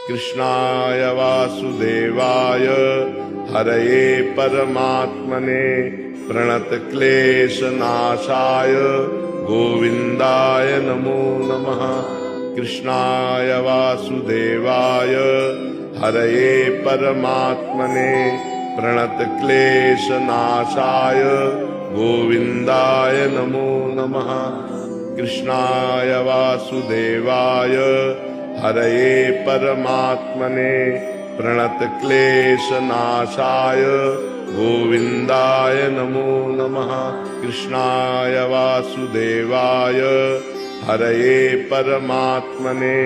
कृष्णाय वासुदेवाय हरये परमात्मने प्रणतक्लेशनाशाय गोविन्दाय नमो नमः। कृष्णाय वासुदेवाय हरये परमात्मने प्रणतक्लेशनाशाय गोविन्दाय नमो नमः। कृष्णाय वासुदेवाय हरये परमात्मने प्रणतक्लेशनाशाय गोविन्दाय नमो नमः। कृष्णाय वासुदेवाय हरये परमात्मने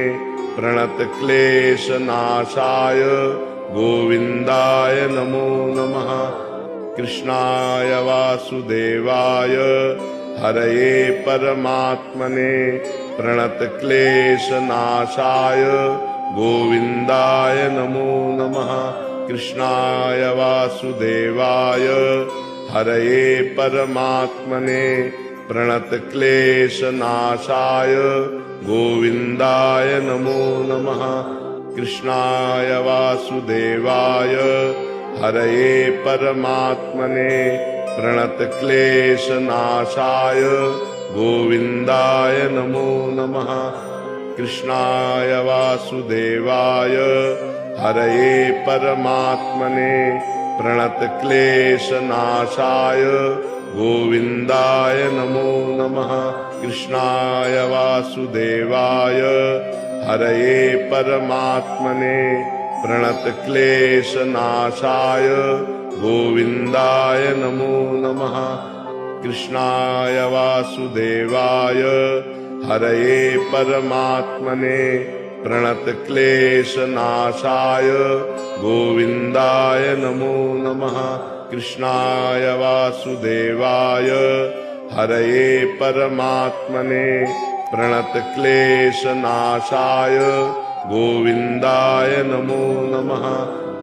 प्रणतक्लेशनाशाय गोविन्दाय नमो नमः। कृष्णाय वासुदेवाय हरये परमात्मने प्रणतक्लेशनाशाय गोविन्दाय नमो नमः। कृष्णाय वासुदेवाय हरये परमात्मने प्रणतक्लेशनाशाय गोविन्दाय नमो नमः। कृष्णाय वासुदेवाय हरये परमात्मने प्रणतक्लेशनाशाय गोविन्दाय नमो नमः। कृष्णाय वासुदेवाय हरये परमात्मने प्रणतक्लेशनाशाय गोविन्दाय नमो नमः। कृष्णाय वासुदेवाय हरये परमात्मने प्रणतक्लेशनाशाय गोविन्दाय नमो नमः। कृष्णाय वासुदेवाय हरये परमात्मने प्रणतक्लेशनाशाय गोविन्दाय नमो नमः। कृष्णाय वासुदेवाय हरये परमात्मने प्रणतक्लेशनाशाय गोविन्दाय नमो नमः।